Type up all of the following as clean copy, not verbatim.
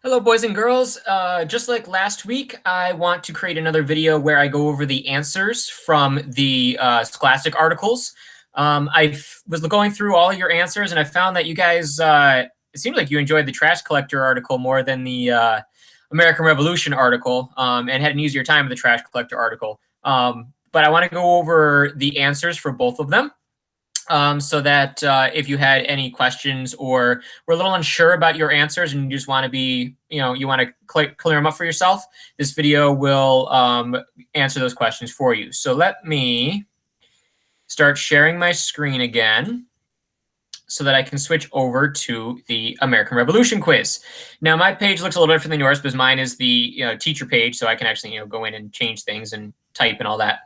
Hello, boys and girls. Just like last week, I want to create another video where I go over the answers from the Scholastic articles. Was going through all of your answers, and I found that you guys, it seems like you enjoyed the Trash Collector article more than the American Revolution article, and had an easier time with the Trash Collector article. But I want to go over the answers for both of them. So that if you had any questions or were a little unsure about your answers and you just want to be, you want to clear them up for yourself, this video will answer those questions for you. So let me start sharing my screen again so that I can switch over to the American Revolution quiz. Now, my page looks a little different than yours because mine is the teacher page, so I can actually go in and change things and type and all that.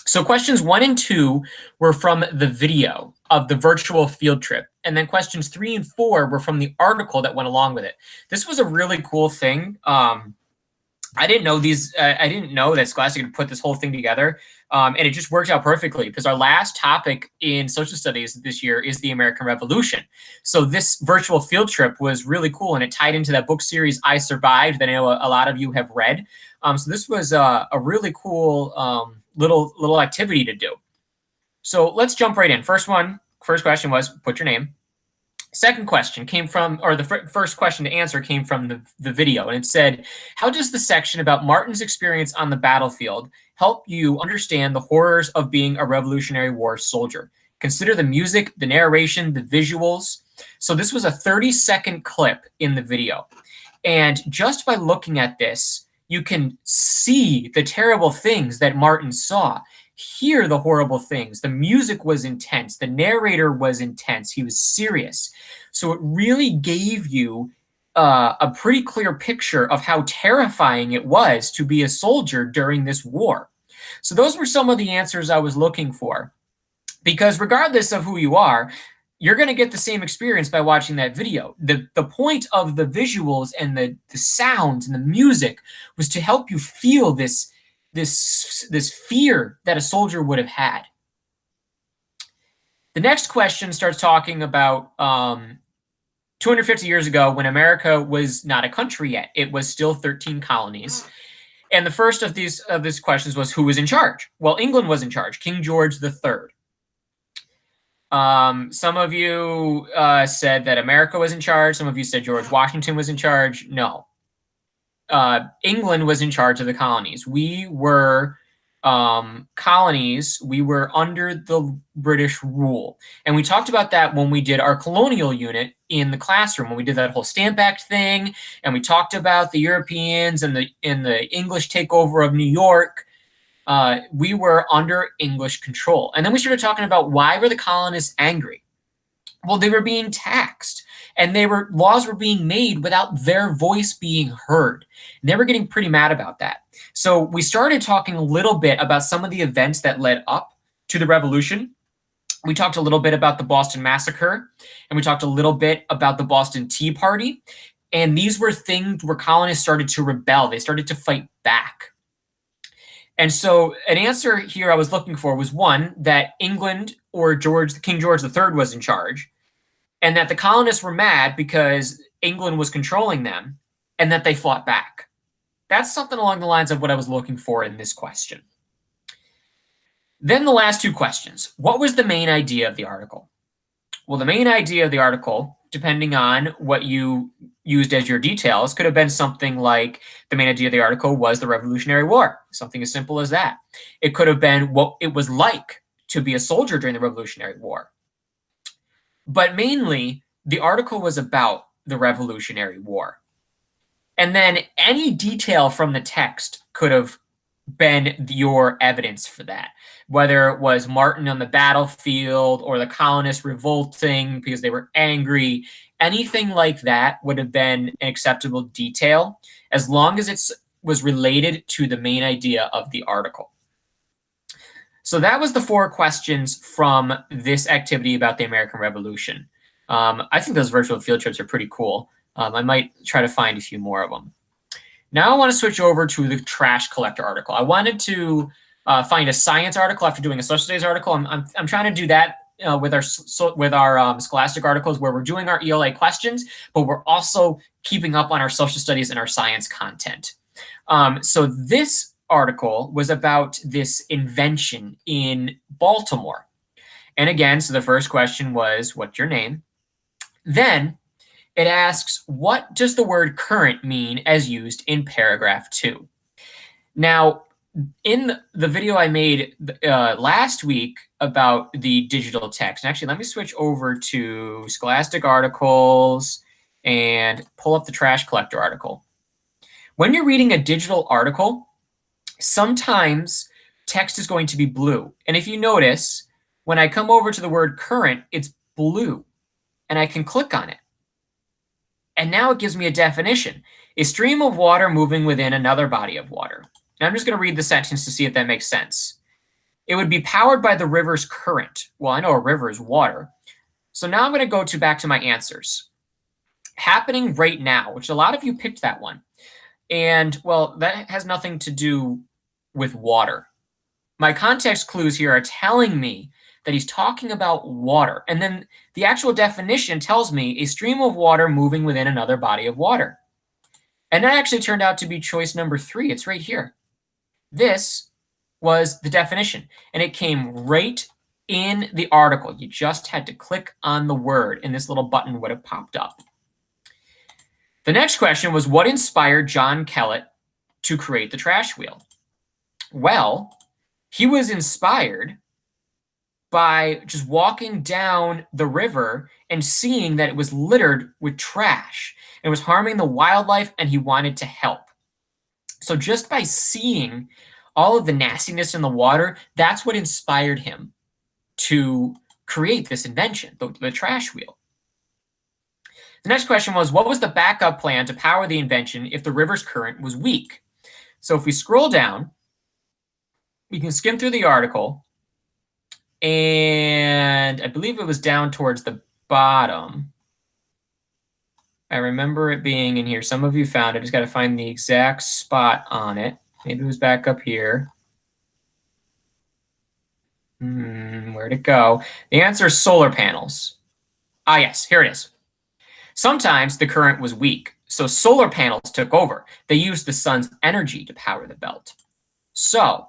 So questions 1 and 2 were from the video of the virtual field trip. And then questions 3 and 4 were from the article that went along with it. This was a really cool thing. I didn't know I didn't know that Scholastic had put this whole thing together. And it just worked out perfectly because our last topic in social studies this year is the American Revolution. So this virtual field trip was really cool, and it tied into that book series I Survived that I know a lot of you have read. So this was a really cool little activity to do. So let's jump right in. First question was, put your name. Second question came from, or the first question to answer came from the video, and it said, how does the section about Martin's experience on the battlefield help you understand the horrors of being a Revolutionary War soldier? Consider the music, the narration, the visuals. So this was a 30-second clip in the video. And just by looking at this, you can see the terrible things that Martin saw, hear the horrible things. The music was intense. The narrator was intense. He was serious. So it really gave you a pretty clear picture of how terrifying it was to be a soldier during this war. So those were some of the answers I was looking for. Because regardless of who you are, you're going to get the same experience by watching that video. The point of the visuals and the sounds and the music was to help you feel this fear that a soldier would have had. The next question starts talking about 250 years ago when America was not a country yet. It was still 13 colonies. And the first of these questions was, who was in charge? Well, England was in charge, King George III. Some of you said that America was in charge. Some of you said George Washington was in charge. No. England was in charge of the colonies. We were colonies. We were under the British rule. And we talked about that when we did our colonial unit in the classroom, when we did that whole Stamp Act thing, and we talked about the Europeans and the English takeover of New York. We were under English control. And then we started talking about, why were the colonists angry? Well, they were being taxed, and laws were being made without their voice being heard. And they were getting pretty mad about that. So we started talking a little bit about some of the events that led up to the revolution. We talked a little bit about the Boston Massacre, and we talked a little bit about the Boston Tea Party. And these were things where colonists started to rebel. They started to fight back. And so an answer here I was looking for was, one, that England or King George III was in charge, and that the colonists were mad because England was controlling them, and that they fought back. That's something along the lines of what I was looking for in this question. Then the last two questions. What was the main idea of the article? Well, the main idea of the article, depending on what you used as your details, could have been something like, the main idea of the article was the Revolutionary War. Something as simple as that. It could have been what it was like to be a soldier during the Revolutionary War. But mainly, the article was about the Revolutionary War. And then any detail from the text could have been your evidence for that. Whether it was Martin on the battlefield or the colonists revolting because they were angry, anything like that would have been an acceptable detail, as long as it was related to the main idea of the article. So that was the 4 questions from this activity about the American Revolution. I think those virtual field trips are pretty cool. I might try to find a few more of them. Now I want to switch over to the Trash Collector article. I wanted to find a science article after doing a social studies article. I'm trying to do that with our Scholastic articles where we're doing our ELA questions, but we're also keeping up on our social studies and our science content. So this article was about this invention in Baltimore. And again, so the first question was, what's your name? Then it asks, what does the word current mean as used in paragraph 2? Now, in the video I made last week about the digital text, and actually let me switch over to Scholastic articles and pull up the trash collector article. When you're reading a digital article, sometimes text is going to be blue. And if you notice, when I come over to the word current, it's blue, and I can click on it. And now it gives me a definition: a stream of water moving within another body of water. And I'm just going to read the sentence to see if that makes sense. It would be powered by the river's current. Well, I know a river is water. So now I'm going to go back to my answers. Happening right now, which a lot of you picked that one. And, well, that has nothing to do with water. My context clues here are telling me that he's talking about water. And then the actual definition tells me a stream of water moving within another body of water. And that actually turned out to be choice number 3. It's right here. This was the definition, and it came right in the article. You just had to click on the word, and this little button would have popped up. The next question was, what inspired John Kellett to create the trash wheel? Well, he was inspired by just walking down the river and seeing that it was littered with trash. It was harming the wildlife, and he wanted to help. So just by seeing all of the nastiness in the water, that's what inspired him to create this invention, the trash wheel. The next question was, what was the backup plan to power the invention if the river's current was weak? So if we scroll down, we can skim through the article, and I believe it was down towards the bottom. I remember it being in here. Some of you found it. I just got to find the exact spot on it. Maybe it was back up here. Where'd it go? The answer is solar panels. Ah, yes, here it is. Sometimes the current was weak, so solar panels took over. They used the sun's energy to power the belt. So,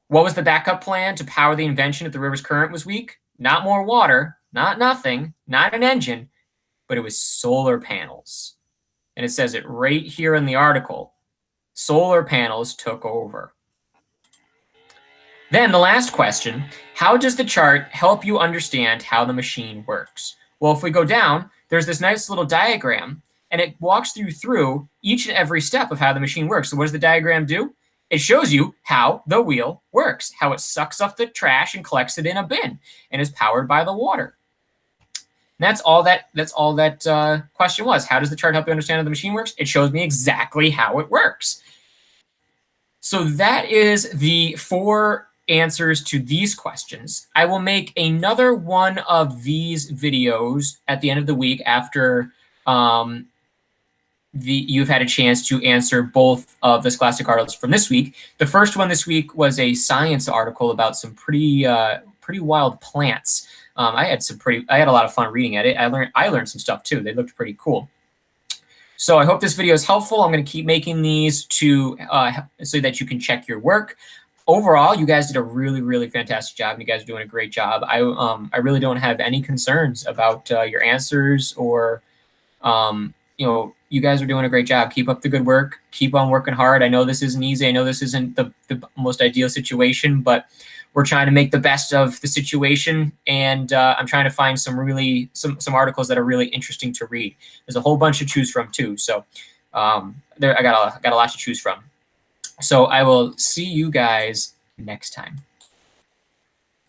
what was the backup plan to power the invention if the river's current was weak? Not more water, not nothing, not an engine, but it was solar panels. And it says it right here in the article. Solar panels took over. Then the last question, how does the chart help you understand how the machine works? Well, if we go down, there's this nice little diagram, and it walks you through each and every step of how the machine works. So what does the diagram do? It shows you how the wheel works, how it sucks up the trash and collects it in a bin and is powered by the water. And that's all that question was. How does the chart help you understand how the machine works? It shows me exactly how it works. So that is the 4 answers to these questions. I will make another one of these videos at the end of the week after you've had a chance to answer both of the Scholastic articles from this week. The first one this week was a science article about some pretty wild plants. I had a lot of fun reading it. I learned some stuff too. They looked pretty cool. So I hope this video is helpful. I'm going to keep making these so that you can check your work. Overall, you guys did a really, really fantastic job. You guys are doing a great job. I really don't have any concerns about your answers or, you guys are doing a great job. Keep up the good work. Keep on working hard. I know this isn't easy. I know this isn't the most ideal situation, but we're trying to make the best of the situation. And I'm trying to find some articles that are really interesting to read. There's a whole bunch to choose from too. So I got a lot to choose from. So I will see you guys next time.